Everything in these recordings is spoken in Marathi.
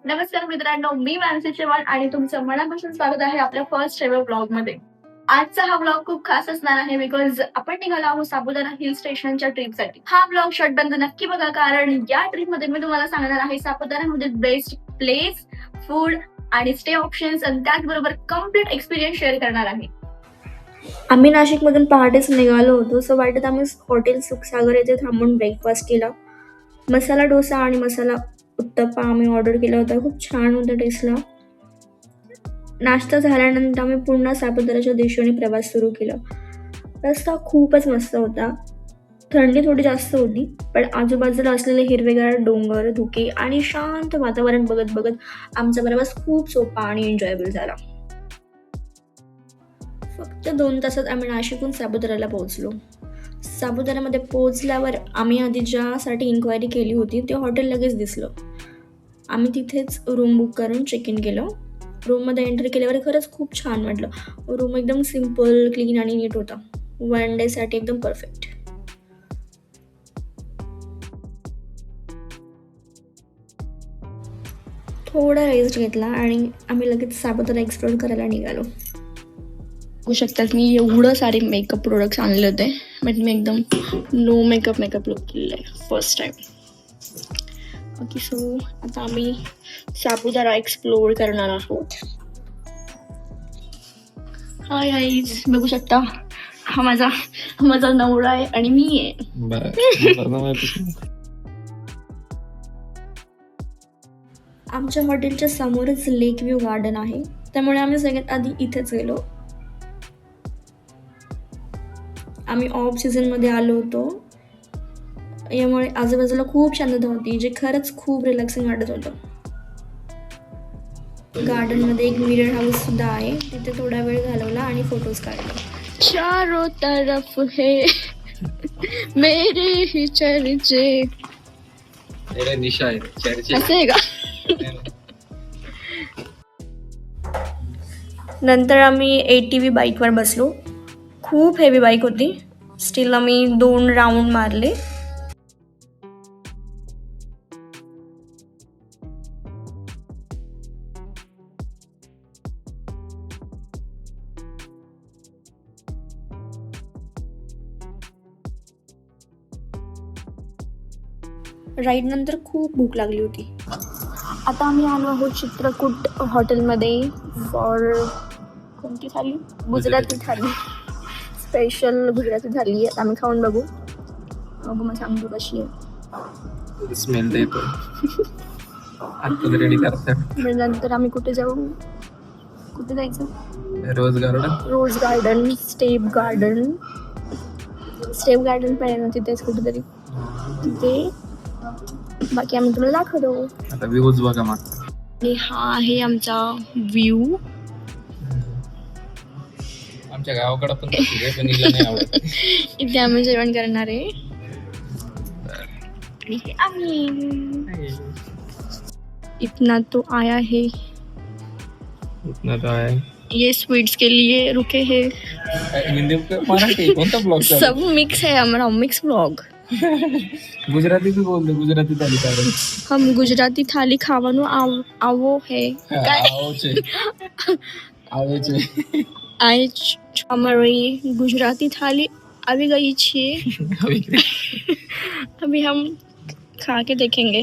नमस्कार मित्रांनो, मी मानसी चव्हाण आणि तुमचं मनापासून स्वागत आहे आपल्या फर्स्ट एव्हर ब्लॉग मध्ये. आजचा हा ब्लॉग खूप खास असणार आहे बिकॉज आपण निघालो आहोत सापुतारा हिल स्टेशनच्या ट्रिपसाठी. हा ब्लॉग शॉर्टपर्यंत नक्की बघा, कारण या ट्रिप मध्ये मी तुम्हाला सांगणार आहे सापुतारामध्ये बेस्ट प्लेस, फूड आणि स्टे ऑप्शन्स आणि त्याचबरोबर कम्प्लीट एक्सपिरियन्स शेअर करणार आहे. आम्ही नाशिकमधून पहाटेच निघालो होतो, सो वाटेत आम्ही हॉटेल सुखसागर येथे थांबून ब्रेकफास्ट केला. मसाला डोसा आणि मसाला उत्तप्पा आम्ही ऑर्डर केला होता. खूप छान होता टेस्टला. नाश्ता झाल्यानंतर आम्ही पुन्हा सापुताराच्या दिशेने प्रवास सुरू केला. रस्ता खूपच मस्त होता. थंडी थोडी जास्त होती, पण आजूबाजूला असलेले हिरवेगार डोंगर, धुके आणि शांत वातावरण बघत बघत आमचा प्रवास खूप सोपा आणि एन्जॉयबल झाला. फक्त 2 तासात आम्ही नाशिकहून सापुताराला पोहोचलो. सापुतारामध्ये पोहोचल्यावर आम्ही आधी ज्यासाठी इन्क्वायरी केली होती ते हॉटेल लगेच दिसलं. आम्ही तिथेच रूम बुक करून चेक इन केलं. रूममध्ये एंटर केल्यावर खरंच खूप छान वाटलं. रूम एकदम सिम्पल, क्लीन आणि नीट होता. 1 डेसाठी एकदम परफेक्ट. थोडा रेस्ट घेतला आणि आम्ही लगेच सापुतारा एक्सप्लोर करायला निघालो. बघू शकतात मी एवढं सारे मेकअप प्रोडक्ट्स आणले होते, बट मी एकदम नो मेकअप लुक केलेलं आहे फर्स्ट टाइम. ओके, सो आता आम्ही सापुतारा एक्सप्लोर करणार आहोत. हाय गाईज, बघू शकता हा माझा नवरा आहे आणि मी आहे. आमच्या हॉटेलच्या समोरच लेक व्ह्यू गार्डन आहे, त्यामुळे आम्ही सगळ्यात आधी इथेच गेलो. आम्ही ऑफ सीझनमध्ये आलो होतो, यामुळे आजूबाजूला खूप शांतता होती, जे खरंच खूप रिलॅक्सिंग वाटत होतं. गार्डनमध्ये एक मिरर हाऊस सुद्धा आहे, तिथे थोडा वेळ घालवला आणि फोटोज काढले. चारों तरफ है मेरे ही चर्चे. मेरा निशा है चर्चे. असं आहे का? नंतर आम्ही ATV बाईकवर बसलो. खूप हेवी बाईक होती. स्टील आम्ही 2 राऊंड मारले. राईड नंतर खूप भूक लागली होती. आता आम्ही आलो आहोत चित्रकूट हॉटेलमध्ये फॉर कोणती थाली? गुजराती थाली. स्पेशल गुजराती थाली आहे. आम्ही खाऊन बघू मग सांगतो कशी आहे. स्मेल येतो. आता रेडी करतात. मग नंतर आम्ही कुठे जायचं? रोज गार्डन, स्टेप गार्डन पण आहे ना तिथेच कुठेतरी. तिथे बाकी आम्ही तुला दाखवतो. आता व्ह्यूज बघा मग. आणि हा आहे आमचा व्ह्यू. आमच्या गावाकडे पण पण हिला नाही आवडत. इथे आम्ही जेवण करणार आहे. आणि हे आम्ही इतना तो आया है, इतना तो आहे. ये स्वीट्स के लिए रुके है. हिंदी मराठी कोणता ब्लॉग? सब मिक्स है हमारा, मिक्स ब्लॉग. गुजराती भी बोल दे. गुजराती थाली खा रहे. हम गुजराती थाली खाવાનું આવો है. આવે છે. हमारी गुजराती थाली अभी गई छे. अभी हम खा के देखेंगे.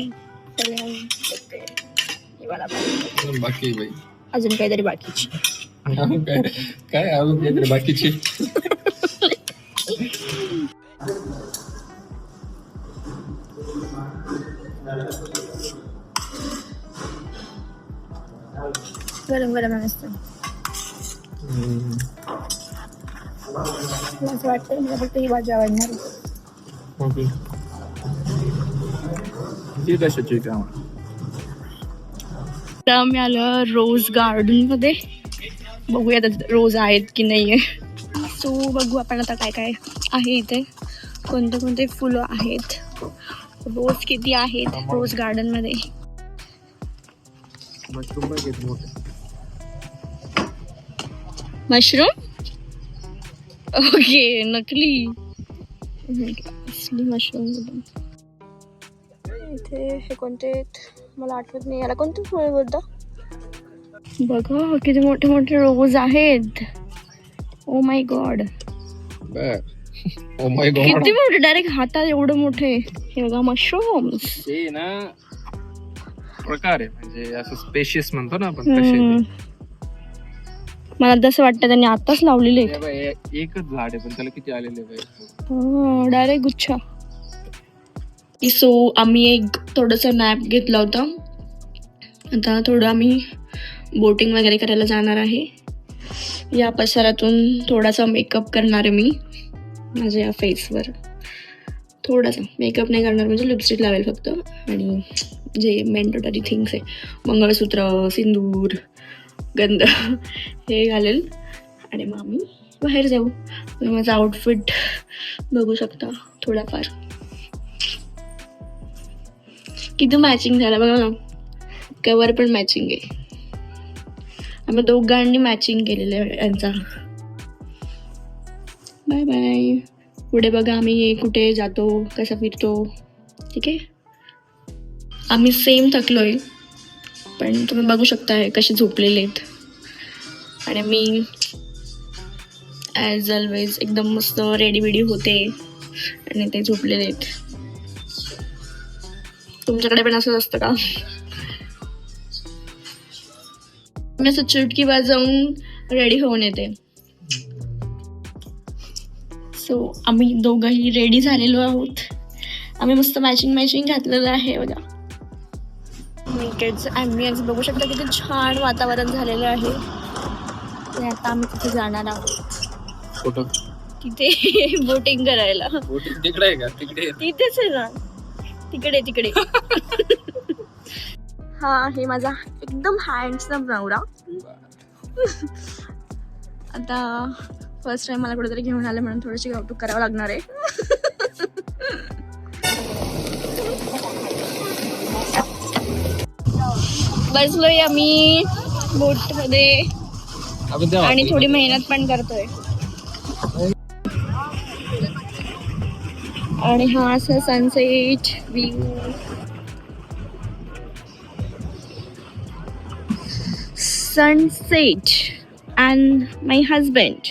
पहले हम देखते हैं ये वाला. बाकी भाई अजून काहीतरी बाकीची. काय अजून काहीतरी बाकीची. गरम गरम असतं. मला असं वाटतं मला फक्त ही भाजी आवडणार. ओके, ती कशाची का? तर आम्ही आलो रोज गार्डन मध्ये. बघूया आता रोज आहेत की नाही आहे. सो बघू आपण आता काय काय आहे इथे, कोणते फुलं आहेत, रोज किती आहेत रोज गार्डन मध्ये. मशरूम ओके, नकली असली मशरूम. इथे हे कोणते मला आठवत नाही याला कोणतं फळ बोलतं. बघा किती मोठे मोठे रोज आहेत. Oh my God, oh my God, किती मोठे, डायरेक्ट हातात एवढं मोठे. हे बघा मशरूम्स. हे ना प्रकार आहे, म्हणजे असं स्पेशियस म्हणतो ना आपण तसे. मला तसं वाटतं त्यांनी आताच लावलेले आहेत. हे बघ, एकच झाड आहे पण त्याला किती आलेले पाहिजे. डायरेक्ट गुच्छा. सो आम्ही एक थोडंसं नॅप घेतला होता. आता थोडं आम्ही बोटिंग वगैरे करायला जाणार आहे. या पसारातून थोडासा मेकअप करणार आहे मी माझ्या या फेसवर. थोडासा मेकअप नाही करणार, म्हणजे लिपस्टिक लावेल फक्त. आणि जे मॅन्डेटरी थिंग्स आहे, मंगळसूत्र, सिंदूर, गंध हे घालेल आणि मग आम्ही बाहेर जाऊ. माझा आउटफिट बघू शकता थोडाफार किती मॅचिंग झाला बघा ना. कवर पण मॅचिंग आहे. आम्ही दोघांनी मॅचिंग केलेलं आहे यांचा. Bye bye. पुढे बघा आम्ही कुठे जातो, कसा फिरतो. ठीक आहे. आम्ही सेम थकलोय, पण तुम्ही बघू शकता कसे झोपलेले आहेत. आणि मी ॲज ऑलवेज एकदम मस्त रेडी वेडी होते आणि ते झोपलेले आहेत. तुमच्याकडे पण असंच असतं का? मी असं चुटकी वाजवून रेडी होऊन येते. सो आम्ही दोघंही रेडी झालेलो आहोत. आम्ही मस्त मॅचिंग घातलेलं आहे बघा. आम्ही आज बघू शकता किती छान वातावरण झालेलं आहे. तर आता आम्ही तिथे जाणार आहोत. कुठं? तिथे बोटिंग करायला. तिकडे आहे का? तिथेच आहे ना, तिकडे. हा, हे माझा एकदम हँडसम नवरा. आता फर्स्ट टाइम मला कुठेतरी घेऊन आलं म्हणून थोडीशी गावटूक करावं लागणार आहे. बसलोय आम्ही बोट मध्ये आणि थोडी मेहनत पण करतोय. आणि हा असा sunset view. Sunset and my husband.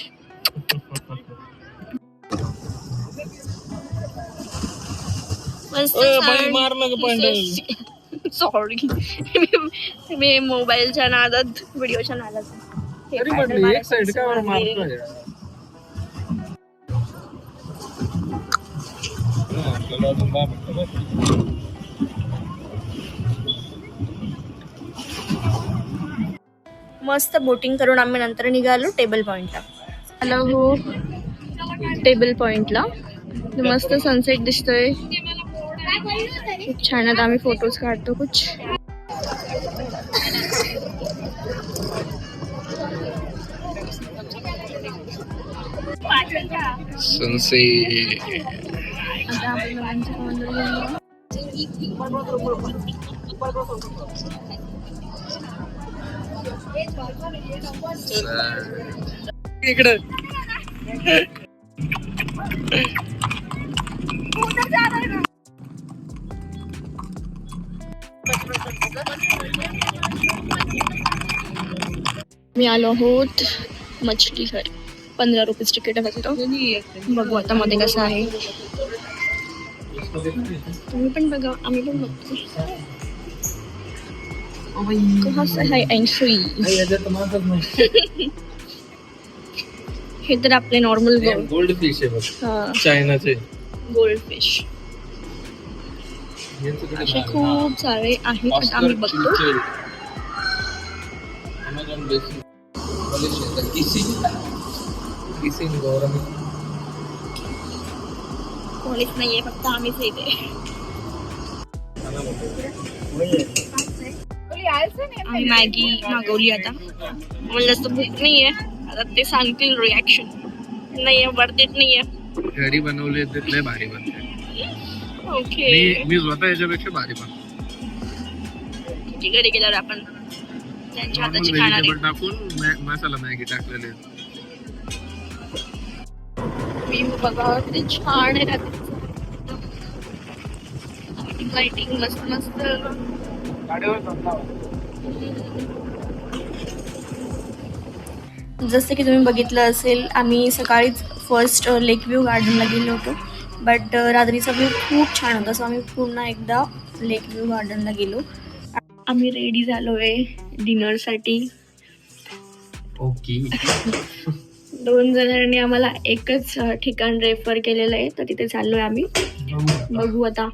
Sorry, मी मोबाईलच्या नादात व्हिडिओच्या नादात एक साइड का मारतोय. मस्त बोटिंग करून आम्ही नंतर निघालो टेबल पॉइंटला. हॅलो हो, टेबल पॉइंटला मस्त सनसेट दिसतोय. खूप छान. आता आम्ही फोटोज काढतो कुछ. सनसेट. इकडे मी आलो आहोत मछली घर. 15 रुपीज तिकीट आहे तिथं. बघू आता मध्ये कसं आहे. तुम्ही पण बघा, आम्ही पण बघतो कसं आहे एंट्री. हे तर आपले नॉर्मल गोल्ड फिश आहे बघ, चायनाचे गोल्ड फिश. असे खूप सारे आहेत. आता आम्ही बघतो. कोणीच नाहीये, फक्त आम्हीच इथे. आम्ही मॅगी मागवली. आता मला जास्त भूक नाहीये. आता ते सांगतील रिॲक्शन. नाहीये, वर्थ नाहीये. घरी बनवले तिथले भारी बनते. ओके, मी स्वतः याच्यापेक्षा भारी बनतो. घरी गेल्यावर आपण त्यांच्या हाताची खाणार आहे. टाकून मसाला मॅगी टाकलेले. मी बघा किती छान आहे. लाइटिंग मस्त मस्त जसं की तुम्ही बघितलं असेल, आम्ही सकाळीच फर्स्ट लेक व्ह्यू गार्डनला गेलो होतो, बट रात्रीचा व्ह्यू खूप छान होता, सो आम्ही पुन्हा एकदा लेक व्ह्यू गार्डनला गेलो. आम्ही रेडी झालो आहे डिनरसाठी. ओके. 2 जणांनी आम्हाला एकच ठिकाण रेफर केलेलं आहे, तर तिथे चाललोय आम्ही. बघू आता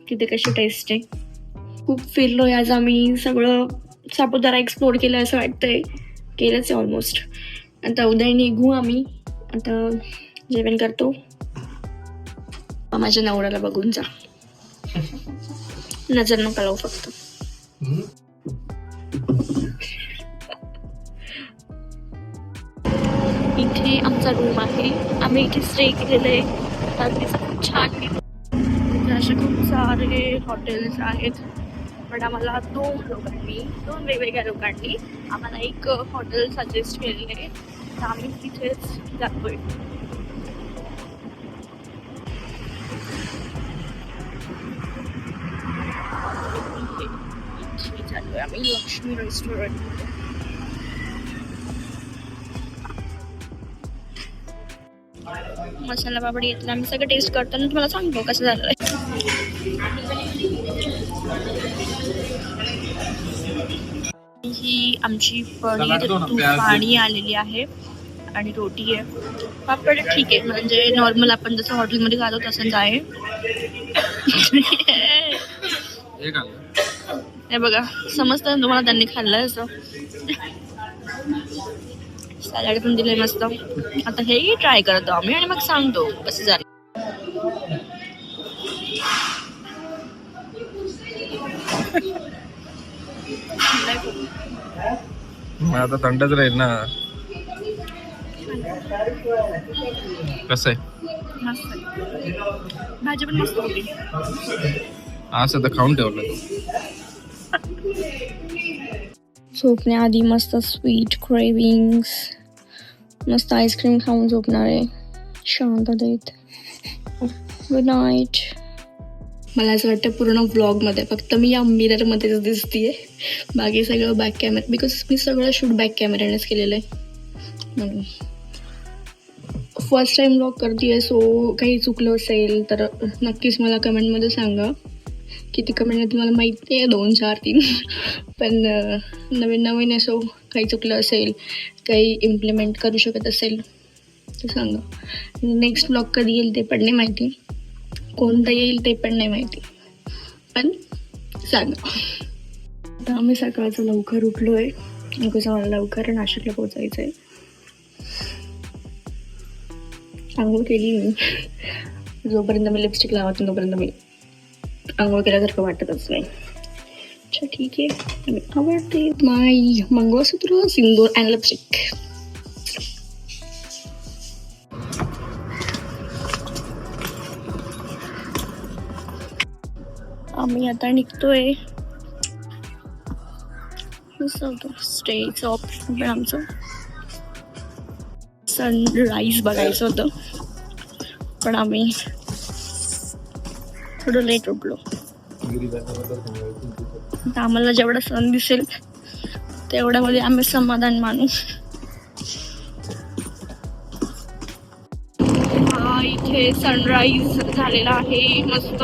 तिथे कशी टेस्ट आहे. खूप फिरलोय आज आम्ही, सगळं सापुतारा एक्सप्लोर केलं असं वाटतंय. केलंच आहे ऑलमोस्ट. आता उद्या निघू आम्ही. आता जेवण करतो. माझ्या नवऱ्याला बघून जा, नजर नका लावू फक्त. इथे आमचा रूम आहे, आम्ही इथे स्टे केलेलं आहे. रात्रीचं खूप छान view. इथे असे खूप सारे हॉटेल्स आहेत, पण आम्हाला 2 वेगवेगळ्या लोकांनी आम्हाला एक हॉटेल सजेस्ट केलेलं आहे, तर आम्ही तिथेच जातोय. इथे चाललोय आम्ही लक्ष्मी रेस्टॉरंट. मसाला पापडी घेतला, आम्ही सगळं टेस्ट करताना तुम्हाला सांगतो कसं झालंय. ही आमची पनीर पाणी आलेली आहे आणि रोटी आहे. पापड ठीक आहे, म्हणजे नॉर्मल आपण जसं हॉटेलमध्ये खातो तसंच आहे. हे बघा, समजतं ना तुम्हाला, त्यांनी खाल्लं असं. सॅलड पण दिलंय मस्त. आता हे ट्राय करतो आम्ही आणि मग सांगतो कसं झालं. आता थंडच राहील ना. कसं आहे? भाजी पण मस्त होती. असं तर खाऊन ठेवलं. झोपण्याआधी मस्त स्वीट क्रेविंग्स, मस्त आईस्क्रीम खाऊन झोपणार आहे शांततेत. Good night. मला असं वाटतं पूर्ण व्लॉगमध्ये फक्त मी या मिररमध्येच दिसतीये, बाकी सगळं बॅक कॅमेरा, बिकॉज मी सगळं शूट बॅक कॅमेऱ्यानेच केलेलं आहे म्हणून. फर्स्ट टाइम व्लॉग करते, सो काही चुकलं असेल तर नक्कीच मला कमेंटमध्ये सांगा. किती कमेंट येते मला माहिती आहे, 2, 4, 3. पण नवीन असो, काही चुकलं असेल, काही इम्प्लिमेंट करू शकत असेल तर सांगा. नेक्स्ट व्लॉग कधी येईल ते पण नाही माहिती, कोणता येईल ते पण नाही माहिती, पण सांगा. आता आम्ही सकाळचं लवकर उठलो आहे, बिकॉज मला लवकर नाशिकला पोचायचं आहे. आंघोळ केली मी. जोपर्यंत मी लिपस्टिक लावत नाही तोपर्यंत मी आंघोळ केल्यासारखं वाटतच नाही. अच्छा ठीक आहे, मी आवडते माय मंगळसूत्र, सिंदूर अँड लिपस्टिक. आम्ही आता निघतोय. स्टेचं ऑप्शन पण आमचं सनराईज बघायचं होतं, पण आम्ही थोडं लेट उठलो. आम्हाला जेवढा सन दिसेल तेवढ्यामध्ये आम्ही समाधान मानू. इथे सनराईज झालेला आहे मस्त.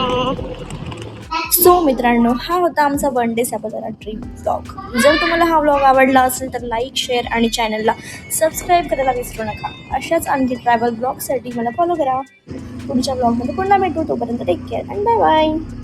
सो मित्रांनो, हा होता आमचा 1 डे सापुतारा ट्रिप व्लॉग. जर तुम्हाला हा व्लॉग आवडला असेल तर लाईक, शेअर आणि चॅनलला सबस्क्राईब करायला विसरू नका. अशाच आणखी ट्रॅव्हल ब्लॉगसाठी मला फॉलो करा. पुढच्या ब्लॉगमध्ये पुन्हा भेटू, तोपर्यंत take care and bye bye.